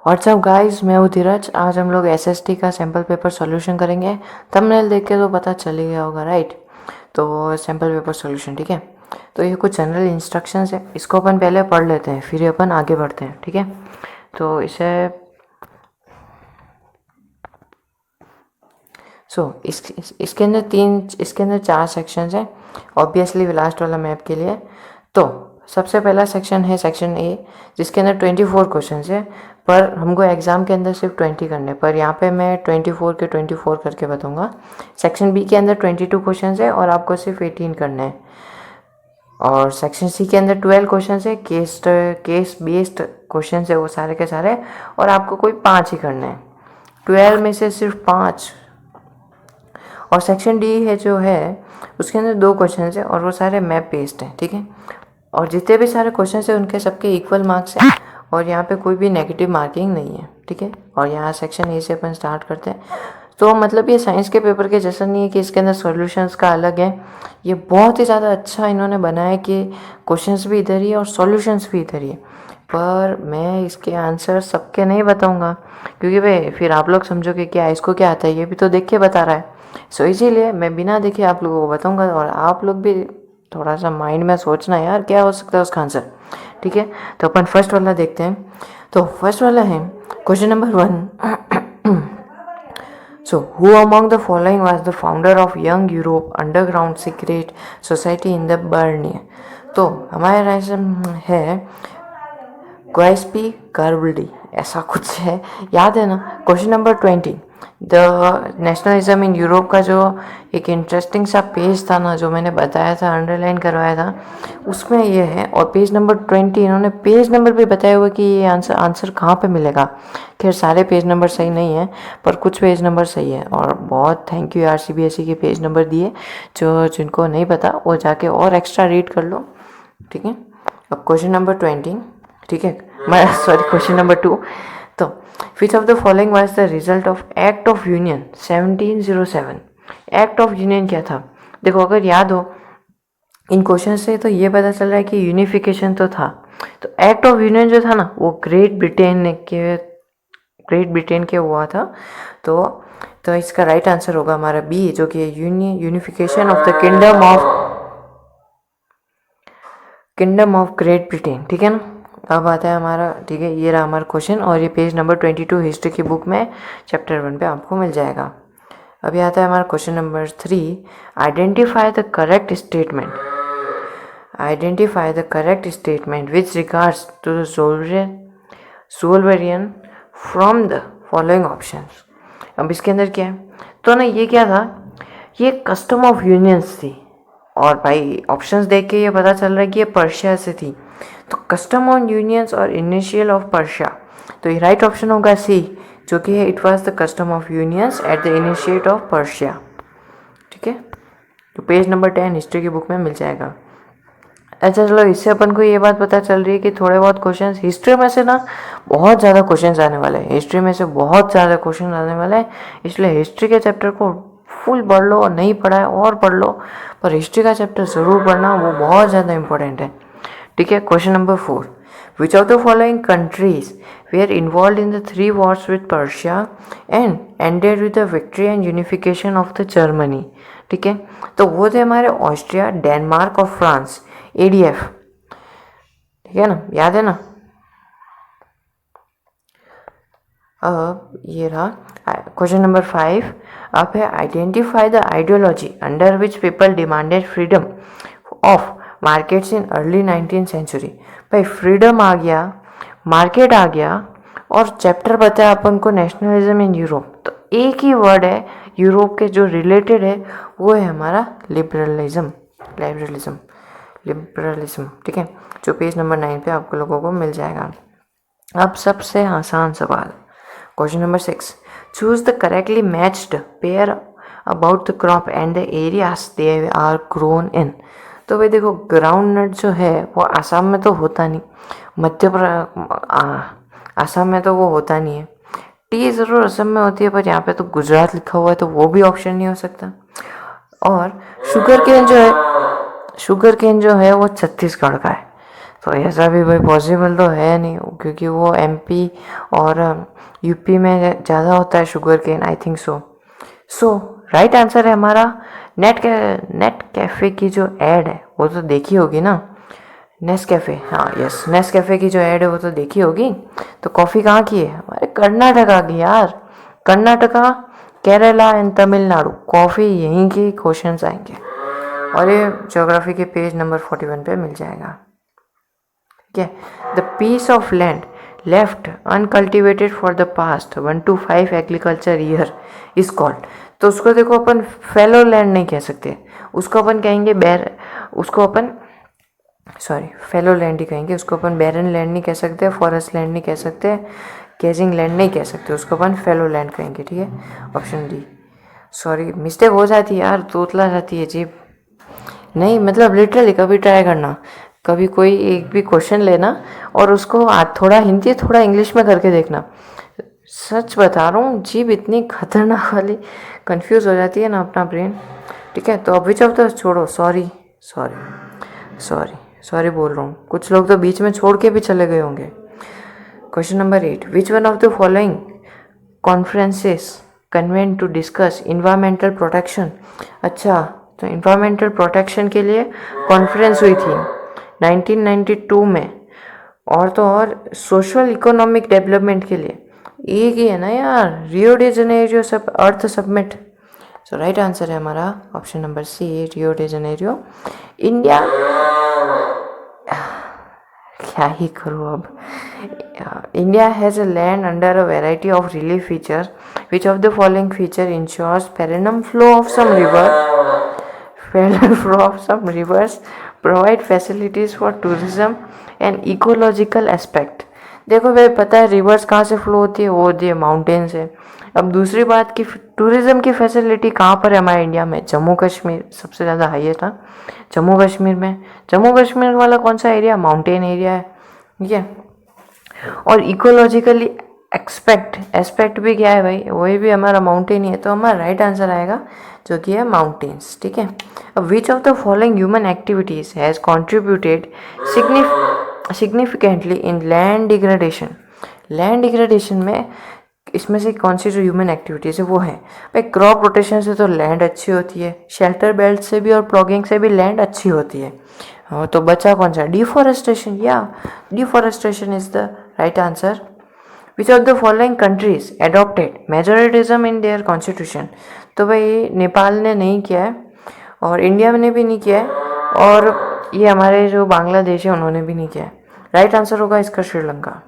WhatsApp guys, मैं हूँ धीरज। आज हम लोग एसएसटी का सैम्पल पेपर सॉल्यूशन करेंगे। थंबनेल देख के तो पता चल ही गया होगा, राइट। तो सैम्पल पेपर सॉल्यूशन, ठीक है। तो ये कुछ जनरल इंस्ट्रक्शंस है, इसको अपन पहले पढ़ लेते हैं, फिर अपन आगे बढ़ते हैं, ठीक है। तो इसके अंदर इसके अंदर 4 सेक्शंस हैं। ऑब्वियसली लास्ट वाला मैप के लिए। तो सबसे पहला सेक्शन है सेक्शन ए, जिसके अंदर 24 क्वेश्चन है। पर हमको एग्ज़ाम के अंदर सिर्फ 20 करने, पर यहाँ पे मैं 24 के 24 करके बताऊँगा। सेक्शन बी के अंदर 22 क्वेश्चन है और आपको सिर्फ 18 करने हैं। और सेक्शन सी के अंदर 12 क्वेश्चन है, केस बेस्ड क्वेश्चन है वो सारे के सारे, और आपको कोई 5 ही करने हैं। 12 में से सिर्फ 5। और सेक्शन डी है जो है, उसके अंदर 2 क्वेश्चन है और वो सारे मैप बेस्ड हैं, ठीक है। और जितने भी सारे क्वेश्चन हैं उनके सबके इक्वल मार्क्स हैं और यहाँ पे कोई भी नेगेटिव मार्किंग नहीं है, ठीक है। और यहाँ सेक्शन ए से अपन स्टार्ट करते हैं। तो मतलब ये साइंस के पेपर के जैसा नहीं है कि इसके अंदर सॉल्यूशंस का अलग है। ये बहुत ही ज़्यादा अच्छा इन्होंने बनाया है कि क्वेश्चंस भी इधर ही है और सॉल्यूशंस भी इधर ही है। पर मैं इसके आंसर सबके नहीं बताऊंगा, क्योंकि भाई फिर आप लोग समझोगे क्या इसको क्या आता है, ये भी तो देख के बता रहा है। सो इसीलिए मैं बिना देखे आप लोगों को बताऊंगा, और आप लोग भी थोड़ा सा माइंड में सोचना यार क्या हो सकता है उसका आंसर, ठीक है। तो अपन फर्स्ट वाला देखते हैं। तो फर्स्ट वाला है question number 1। So who among the following was the founder of young Europe underground secret society in the Burnia. तो हमारा आंसर है ग्वाइस्पी कार्बल्डी, ऐसा कुछ है, याद है ना। Question number 20, the nationalism in Europe का जो एक इंटरेस्टिंग सा पेज था ना, जो मैंने बताया था, अंडरलाइन करवाया था, उसमें ये है। और पेज नंबर 20 इन्होंने पेज नंबर भी बताया हुआ कि ये आंसर कहाँ पे मिलेगा। खैर सारे पेज नंबर सही नहीं है, पर कुछ पेज नंबर सही है। और बहुत थैंक यू यार सीबीएसई के पेज नंबर दिए, जो जिनको नहीं पता वो जाके और एक्स्ट्रा रीड कर लो, ठीक है। अब क्वेश्चन नंबर 20, ठीक है, मैं सॉरी क्वेश्चन नंबर 2। तो विच of the following was the result of act of union 1707। Act of union क्या था? देखो अगर याद हो इन क्वेश्चन से तो ये पता चल रहा है कि यूनिफिकेशन तो था। तो एक्ट ऑफ यूनियन जो था ना वो ग्रेट ब्रिटेन के हुआ था। तो इसका राइट आंसर होगा हमारा बी, जो कि unification of the kingdom of great Britain, ठीक है ना। अब आता है हमारा, ठीक है, ये रहा हमारा क्वेश्चन, और ये पेज नंबर 22 हिस्ट्री की बुक में चैप्टर 1 पे आपको मिल जाएगा। अभी आता है हमारा question number 3, identify the correct statement. Identify the correct statement which regards to the Solverian from the following options. अब इसके अंदर क्या है, तो ना ये क्या था, ये कस्टम ऑफ यूनियंस थी। और भाई ऑप्शंस देख के ये पता चल रहा है कि ये पर्शिया से थी। तो कस्टम ऑन यूनियंस और इनिशियल ऑफ पर्शिया, तो ये राइट ऑप्शन होगा सी, जो कि है it was the custom of unions at the initiate of Persia, ठीक है। तो पेज नंबर 10 हिस्ट्री की बुक में मिल जाएगा। अच्छा चलो, इससे अपन को ये बात पता चल रही है कि थोड़े बहुत क्वेश्चंस हिस्ट्री में से ना बहुत ज़्यादा क्वेश्चंस आने वाले हैं। हिस्ट्री में से बहुत ज़्यादा क्वेश्चन आने वाले हैं, इसलिए हिस्ट्री के चैप्टर को फुल पढ़ लो, और नहीं पढ़ा है और पढ़ लो, पर हिस्ट्री का चैप्टर ज़रूर पढ़ना, वो बहुत ज़्यादा इंपॉर्टेंट है, ठीक है। Question number 4, which of the following countries were involved in the 3 wars with Persia and ended with the victory and unification of the Germany, ठीक है। तो वो थे हमारे ऑस्ट्रिया, डेनमार्क और फ्रांस, एडीएफ, ठीक है ना, याद है ना। अब ये रहा क्वेश्चन नंबर 5। अब है identify the ideology under which people demanded freedom of markets in early 19th century. भाई फ्रीडम आ गया, मार्केट आ गया, और चैप्टर बताया अपन को नेशनलिज्म इन यूरोप। तो एक ही वर्ड है यूरोप के जो रिलेटेड है, वो है हमारा लिबरलिज्म, ठीक है, जो पेज नंबर 9 पे आपको लोगों को मिल जाएगा। अब सबसे आसान सवाल, question number 6, choose the correctly matched pair about the crop and the areas they are grown in. तो भाई देखो, ग्राउंड नट जो है वो आसाम में तो होता नहीं, आसाम में तो वो होता नहीं है। टी ज़रूर असम में होती है, पर यहाँ पे तो गुजरात लिखा हुआ है, तो वो भी ऑप्शन नहीं हो सकता। और शुगर केन जो है वो छत्तीसगढ़ का है। तो ऐसा भी भाई पॉसिबल तो है नहीं, क्योंकि वो एमपी और यूपी में ज़्यादा होता है sugar cane, I think so. So right answer है हमारा नेट कैफ़े की जो ऐड है वो तो देखी होगी ना, नेस्कैफ़े, हाँ यस, नेस्कैफ़े की जो ऐड है वो तो देखी होगी। तो कॉफ़ी कहाँ की है? हमारे कर्नाटका की यार, कर्नाटका, केरला एंड तमिलनाडु, कॉफ़ी यहीं के क्वेश्चंस आएंगे और ये ज्योग्राफी के पेज नंबर 41 पे मिल जाएगा। ठीक है, the piece of land left uncultivated for the past 1 to 5 agriculture year is called. तो उसको देखो अपन फेलो लैंड नहीं कह सकते, उसको अपन कहेंगे उसको अपन फेलो लैंड ही कहेंगे, उसको अपन बैरन लैंड नहीं कह सकते, फॉरेस्ट लैंड नहीं कह सकते, केजिंग लैंड नहीं कह सकते, उसको अपन फेलो लैंड कहेंगे। ठीक है, ऑप्शन डी। सॉरी, मिस्टेक हो जाती है यार, तोतला जाती है जीप। नहीं मतलब लिटरली कभी ट्राई करना, कभी कोई एक भी क्वेश्चन लेना और उसको थोड़ा हिंदी थोड़ा इंग्लिश में करके देखना। सच बता रहा हूँ, जीप इतनी खतरनाक वाली कंफ्यूज हो जाती है ना अपना ब्रेन। ठीक है, तो अभी जब तो छोड़ो, सॉरी सॉरी सॉरी सॉरी बोल रहा हूँ, कुछ लोग तो बीच में छोड़ के भी चले गए होंगे। Question number 8, which one of the following conferences convene to discuss environmental protection. अच्छा, तो इन्वायरमेंटल प्रोटेक्शन के लिए कॉन्फ्रेंस हुई थी 1992 में, और तो और सोशल इकोनॉमिक डेवलपमेंट के लिए एक ही है ना यार, रियो डे जनेरियो सब earth summit. So right answer है हमारा option number C, Rio de Janeiro. India, क्या ही करूँ अब। India has a land under a variety of relief feature, which of the following feature ensures perennial flow of some rivers, provide facilities for tourism and ecological aspect। देखो भाई, पता है reverse कहाँ से फ्लो होती है? वो होती है माउंटेन से। अब दूसरी बात की टूरिज्म की फैसिलिटी कहाँ पर है हमारे इंडिया में? जम्मू कश्मीर सबसे ज़्यादा हाई था जम्मू कश्मीर में। जम्मू कश्मीर वाला कौन सा एरिया? माउंटेन एरिया है। ठीक है, और इकोलॉजिकली एस्पेक्ट भी क्या है भाई? वही भी हमारा माउंटेन ही है, तो हमारा राइट आंसर आएगा जो कि है माउंटेन्स। ठीक है, अब which of the following human activities has contributed significantly in land degradation. Land degradation में इसमें से कौन सी जो ह्यूमन एक्टिविटीज़ है वो है भाई? क्रॉप रोटेशन से तो लैंड अच्छी होती है, शेल्टर बेल्ट से भी और प्लॉगिंग से भी लैंड अच्छी होती है। तो बचा कौन सा? डिफॉरेस्टेशन, या deforestation is the right answer. Which of the following countries adopted majoritism in their constitution. तो भाई नेपाल ने नहीं किया है और इंडिया ने भी नहीं किया है, और ये हमारे जो बांग्लादेश है उन्होंने भी नहीं किया है। राइट आंसर होगा इसका Sri Lanka.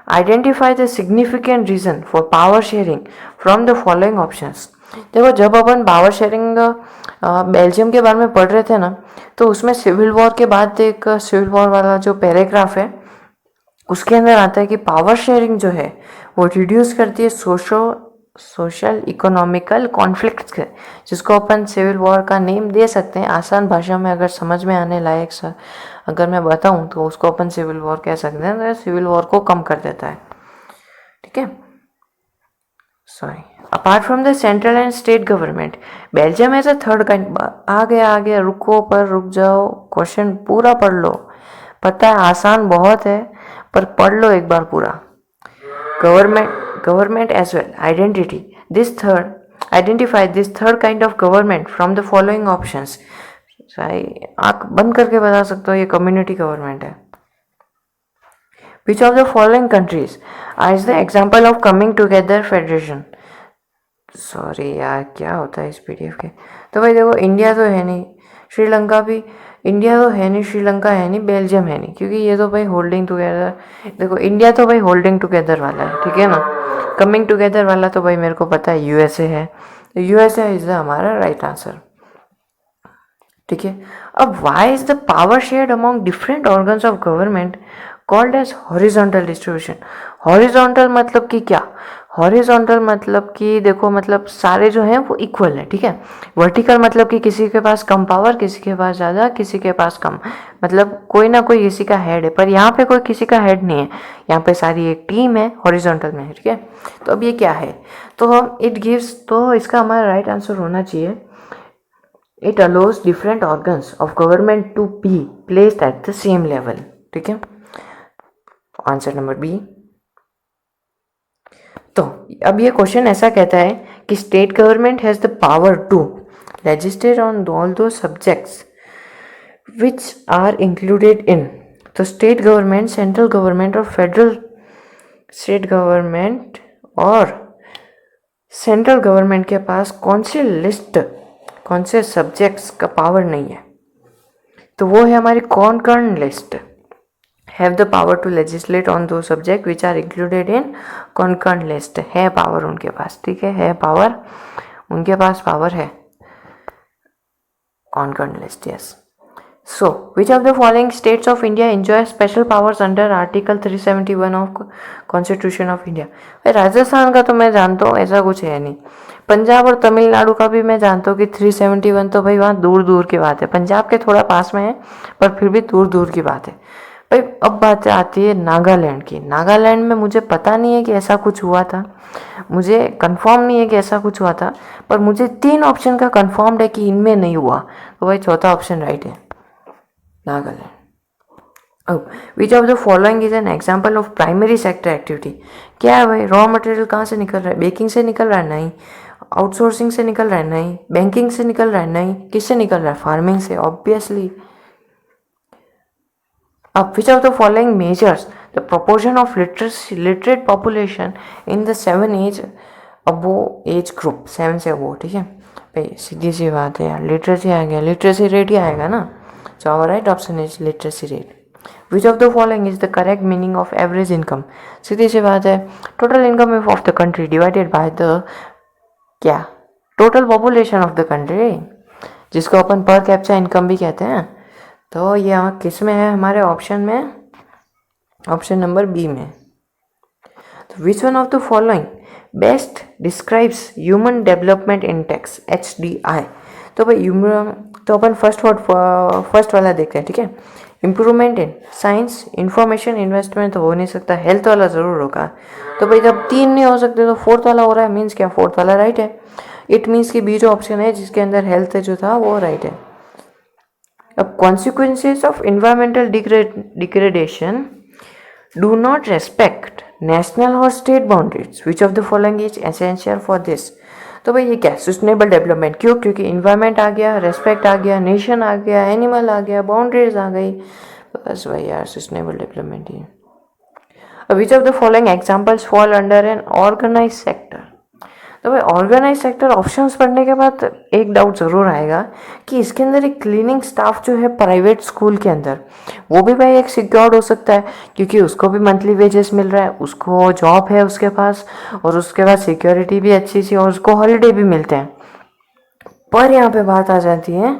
Identify the significant reason for power sharing from the following options. देखो, जब अपन पावर शेयरिंग बेल्जियम के बारे में पढ़ रहे थे ना, तो उसमें सिविल वॉर के बाद एक सिविल वॉर वाला जो पैराग्राफ है उसके अंदर आता है कि पावर शेयरिंग जो है वो रिड्यूस करती है सोशल इकोनॉमिकल कॉन्फ्लिक्ट्स के, जिसको अपन सिविल वॉर का नेम दे सकते हैं। आसान भाषा में अगर समझ में आने लायक अगर मैं बताऊं तो उसको अपन सिविल वॉर कह सकते हैं। तो सिविल वॉर को कम कर देता है। ठीक है, sorry. Apart from the central and state government, Belgium as a third kind. आ गया, रुको पर रुक जाओ, क्वेश्चन पूरा पढ़ लो। पता है आसान बहुत है, पर पढ़ लो एक बार पूरा। Government as well. Identify this third kind of government from the following options. आँख बंद करके बता सकते हो ये कम्युनिटी गवर्नमेंट है। Which of the following countries is the example of coming together federation? Sorry यार, क्या होता है इस पीडीएफ के? तो भाई देखो, इंडिया तो है नहीं, श्रीलंका भी, इंडिया तो है नहीं, श्रीलंका है नहीं, बेल्जियम है नहीं, क्योंकि ये तो भाई होल्डिंग टुगेदर। देखो, इंडिया तो भाई होल्डिंग टुगेदर वाला है, ठीक है ना। कमिंग टुगेदर वाला तो भाई मेरे को पता है यूएसए है, तो यूएसए इज द हमारा राइट आंसर। ठीक है, अब why is the power shared among different organs of government called as horizontal distribution. Horizontal मतलब कि क्या? हॉरिजॉन्टल मतलब कि देखो, मतलब सारे जो हैं वो इक्वल है। ठीक है, वर्टिकल मतलब कि किसी के पास कम पावर, किसी के पास ज़्यादा, किसी के पास कम, मतलब कोई ना कोई किसी का हेड है, पर यहाँ पे कोई किसी का हेड नहीं है, यहाँ पे सारी एक टीम है, हॉरिजॉन्टल में है। ठीक है, तो अब ये क्या है? तो हम तो इसका हमारा राइट आंसर होना चाहिए, it allows different organs of government to be placed at the same level. ठीक है, आंसर नंबर बी। तो अब ये क्वेश्चन ऐसा कहता है कि state government has the power to legislate on all those subjects which are included in. तो स्टेट गवर्नमेंट, सेंट्रल गवर्नमेंट और फेडरल स्टेट गवर्नमेंट और सेंट्रल गवर्नमेंट के पास कौन सी लिस्ट, कौन से सब्जेक्ट्स का पावर नहीं है, तो वो है हमारी concurrent list. Have the power to legislate on those subject which are included in concurrent list. है पावर उनके पास, ठीक है पावर, उनके पास पावर है concurrent list, yes. So, which of the following states of India enjoy special powers under Article 371 of Constitution of India? भाई राजस्थान का तो मैं जानता हूँ, ऐसा कुछ है नहीं। पंजाब और तमिलनाडु का भी मैं जानता हूँ कि 371 तो भाई वहाँ दूर दूर की बात है, पंजाब के थोड़ा पास में है पर फिर भी दूर दूर की बात है भाई। अब बात आती है नागालैंड की। नागालैंड में मुझे पता नहीं है कि ऐसा कुछ हुआ था, मुझे कंफर्म नहीं है कि ऐसा कुछ हुआ था, पर मुझे 3 ऑप्शन का कंफर्म्ड है कि इनमें नहीं हुआ, तो भाई चौथा ऑप्शन राइट है, नागालैंड। अब which of the following is an example of primary sector activity. क्या है भाई, रॉ मटेरियल कहाँ से निकल रहा है, बेकिंग से निकल रहा है नहीं, आउटसोर्सिंग से निकल रहा है नहीं, बैंकिंग से निकल रहा है नहीं, किससे निकल रहा है, फार्मिंग से ऑब्वियसली। अब which of the following measures the proportion of literate population in the 7 age above age group, 7 से अबो, ठीक है भाई सीधी सी बात है यार, लिटरेसी आ गया, लिटरेसी रेट ही आएगा ना। So our right option is literacy rate. Which of the following is the correct meaning of average income? सीधी सी बात है, total income of the country divided by the क्या, total population of the country, जिसको अपन पर captcha income भी कहते हैं। तो ये किस में है, हमारे ऑप्शन में, ऑप्शन नंबर बी में। तो विच one of the following best describes human development index HDI। तो भाई तो अपन फर्स्ट वाला देखते हैं, ठीक है। Improvement in science, information, investment तो हो नहीं सकता, हेल्थ वाला ज़रूर होगा। तो भाई जब 3 नहीं हो सकते तो 4th वाला हो रहा है, मीन्स क्या 4th वाला राइट है। इट मीन्स कि बी जो ऑप्शन है जिसके अंदर हेल्थ जो था वो राइट है। अब consequences of environmental degradation do not respect national और state boundaries, which of the following is essential for this. तो भाई ये क्या, सस्टेनेबल डेवलपमेंट, क्यों, क्योंकि इन्वायरमेंट आ गया, रेस्पेक्ट आ गया, नेशन आ गया, एनिमल आ गया, बाउंड्रीज आ गई, बस भाई यार सस्टेनेबल डेवलपमेंट ही है। Which of the following examples fall under an organise sector. तो भाई ऑर्गेनाइज सेक्टर ऑप्शंस पढ़ने के बाद एक डाउट ज़रूर आएगा कि इसके अंदर एक क्लीनिंग स्टाफ जो है प्राइवेट स्कूल के अंदर, वो भी भाई एक सिक्योर्ड हो सकता है क्योंकि उसको भी मंथली वेजेस मिल रहा है, उसको जॉब है उसके पास, और उसके बाद सिक्योरिटी भी अच्छी सी, और उसको हॉलीडे भी मिलते हैं। पर यहाँ पे बात आ जाती है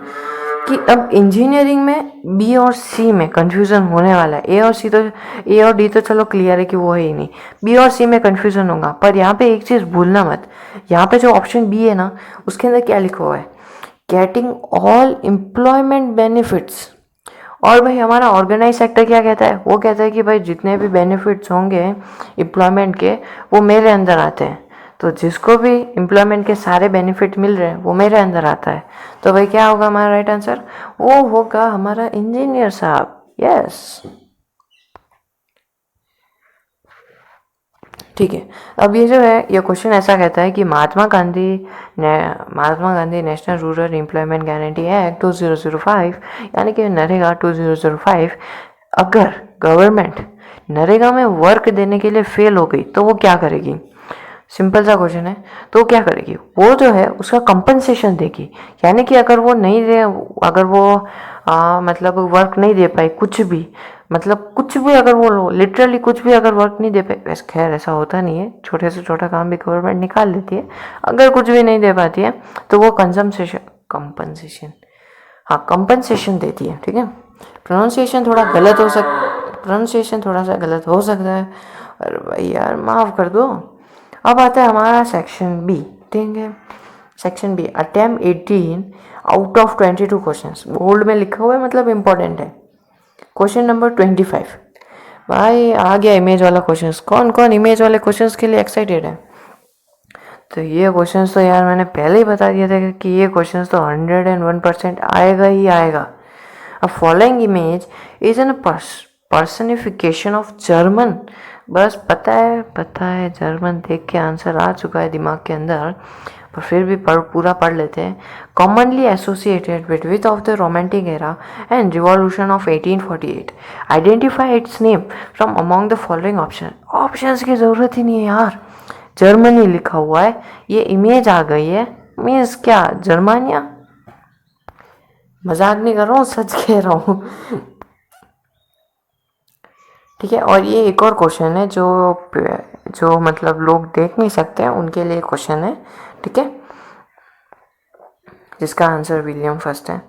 कि अब इंजीनियरिंग में बी और सी में कंफ्यूजन होने वाला है। ए और डी तो चलो क्लियर है कि वो है ही नहीं, बी और सी में कंफ्यूजन होगा। पर यहाँ पे एक चीज़ भूलना मत, यहाँ पे जो ऑप्शन बी है ना उसके अंदर क्या लिखा हुआ है, गेटिंग ऑल एम्प्लॉयमेंट बेनिफिट्स। और भाई हमारा ऑर्गेनाइज सेक्टर क्या कहता है, वो कहता है कि भाई जितने भी बेनिफिट्स होंगे एम्प्लॉयमेंट के वो मेरे अंदर आते हैं। तो जिसको भी एम्प्लॉयमेंट के सारे बेनिफिट मिल रहे हैं वो मेरे अंदर आता है। तो भाई क्या होगा हमारा राइट आंसर, वो होगा हमारा इंजीनियर साहब, यस। ठीक है, अब ये जो है ये क्वेश्चन ऐसा कहता है कि Mahatma Gandhi national rural employment guarantee act 2005 यानी कि नरेगा 2005, अगर गवर्नमेंट नरेगा में वर्क देने के लिए फेल हो गई तो वो क्या करेगी। सिंपल सा क्वेश्चन है, तो क्या करेगी, वो जो है उसका कंपनसेशन देगी। यानी कि अगर वो नहीं दे, अगर वो मतलब वर्क नहीं दे पाई, कुछ भी मतलब कुछ भी, अगर वो लिटरली कुछ भी अगर वर्क नहीं दे पाई, वैसे खैर ऐसा होता नहीं है, छोटे से छोटा काम भी गवर्नमेंट निकाल लेती है। अगर कुछ भी नहीं दे पाती है तो वो कंपनसेशन देती है, ठीक है। प्रोनाउंसिएशन थोड़ा सा गलत हो सकता है, अरे भाई यार माफ़ कर दो। अब आता है हमारा सेक्शन बी, ठीक है। Section B, attempt 18 out of 22 questions, bold में लिखा हुआ है मतलब इम्पोर्टेंट है। क्वेश्चन नंबर 25, भाई आ गया इमेज वाला क्वेश्चंस। कौन कौन इमेज वाले क्वेश्चंस के लिए एक्साइटेड है। तो ये क्वेश्चंस तो यार मैंने पहले ही बता दिया था कि ये क्वेश्चंस तो 101% आएगा ही आएगा। अब following image is an personification of German, बस पता है जर्मन देख के आंसर आ चुका है दिमाग के अंदर, पर फिर भी पूरा पढ़ लेते हैं। Commonly associated width of the romantic era and revolution of 1848, identify it's name from among the following option. Options की ज़रूरत ही नहीं है यार, जर्मनी लिखा हुआ है, ये इमेज आ गई है, मीन्स क्या जर्मानिया। मजाक नहीं कर रहा हूँ, सच कह रहा हूँ। ठीक है, और ये एक और क्वेश्चन है जो मतलब लोग देख नहीं सकते हैं उनके लिए क्वेश्चन है, ठीक है, जिसका आंसर विलियम फर्स्ट है।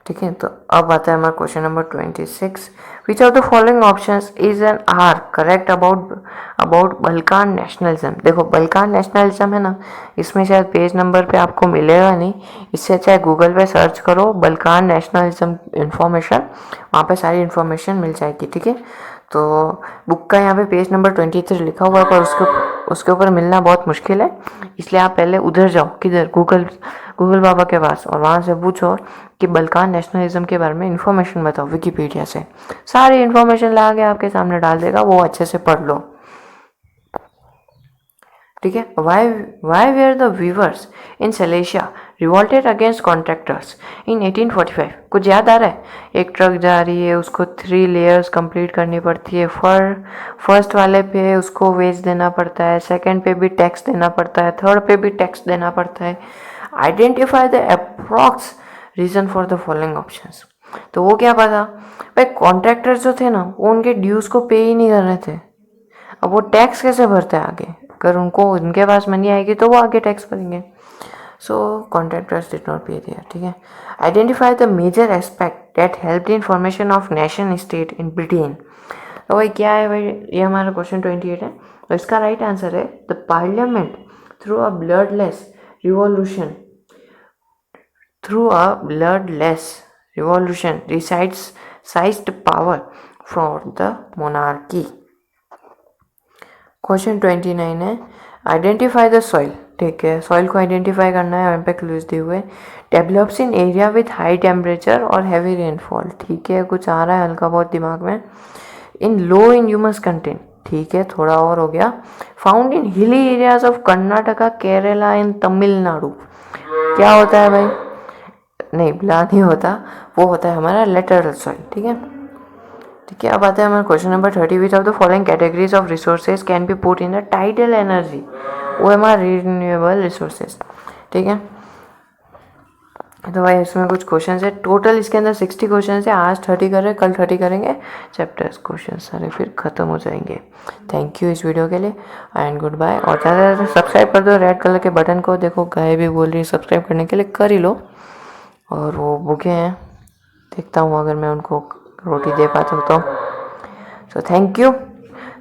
ठीक है, तो अब आता है हमारा question number 26। Which of the following options is an are correct about Balkan nationalism. देखो बल्कान नेशनलिज्म है ना, इसमें शायद पेज नंबर पे आपको मिलेगा नहीं, इससे अच्छा है गूगल पे सर्च करो बल्कान नेशनलिज्म इन्फॉर्मेशन, वहाँ पे सारी इन्फॉर्मेशन मिल जाएगी। ठीक है, तो बुक का यहाँ पे पेज नंबर 23 लिखा हुआ है, पर उसके ऊपर मिलना बहुत मुश्किल है, इसलिए आप पहले उधर जाओ, किधर, गूगल बाबा के पास, और वहाँ से पूछो कि बल्कान नेशनलिज्म के बारे में इन्फॉर्मेशन बताओ विकिपीडिया से, सारी इन्फॉर्मेशन ला के आपके सामने डाल देगा, वो अच्छे से पढ़ लो। ठीक है, why were the weavers in Silesia revolted against contractors in 1845। कुछ याद आ रहा है? एक ट्रक जा रही है, उसको 3 लेयर्स कंप्लीट करनी पड़ती है, फर्स्ट वाले पे उसको वेज देना पड़ता है, सेकंड पे भी टैक्स देना पड़ता है, थर्ड पे भी टैक्स देना पड़ता है। Identify the approx reason for the following options. तो वो क्या पता भाई, कॉन्ट्रैक्टर्स जो थे ना वो उनके ड्यूज को पे ही नहीं कर रहे थे, अब वो टैक्स कैसे भरते हैं आगे, अगर उनके पास मनी आएगी तो वो आगे टैक्स भरेंगे। सो कॉन्ट्रैक्टर्स डिड नॉट पे दिया। ठीक है, identify the major aspect that help in formation of nation state in Britain. तो भाई क्या है भाई, ये हमारा क्वेश्चन 28 है, तो इसका राइट आंसर है the parliament through a bloodless revolution resides seized power from the monarchy। Question 29 है, आइडेंटिफाई द सॉइल। ठीक है, सॉइल को आइडेंटिफाई करना है, यहाँ पे क्लूज दिए हुए, develops in area with high temperature और हैवी रेनफॉल। ठीक है, कुछ आ रहा है हल्का बहुत दिमाग में। इन लो इन ह्यूमस कंटेंट, ठीक है, थोड़ा और हो गया। Found in hilly areas of Karnataka, Kerala and Tamil Nadu. क्या होता है भाई? नहीं, बिला नहीं होता, वो होता है हमारा लेटरल सॉइल। ठीक है, ठीक है, अब आता है हमारा question number 30। Which of the following categories of resources can be put in the tidal energy. वो है हमारा रिन्यूएबल रिसोर्सेज। ठीक है, तो भाई इसमें कुछ क्वेश्चन है, टोटल इसके अंदर 60 क्वेश्चन है, आज 30 कर रहे हैं, कल 30 करेंगे, चैप्टर्स क्वेश्चन सारे फिर ख़त्म हो जाएंगे। थैंक यू इस वीडियो के लिए एंड गुड बाय। और ज़्यादा से ज़्यादा सब्सक्राइब कर दो रेड कलर के बटन को, देखो गाय भी बोल रही है सब्सक्राइब करने के लिए, कर ही लो। और वो भूखे हैं, देखता हूँ अगर मैं उनको रोटी दे पाता हूँ तो। सो थैंक यू,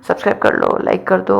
सब्सक्राइब कर लो, लाइक कर दो।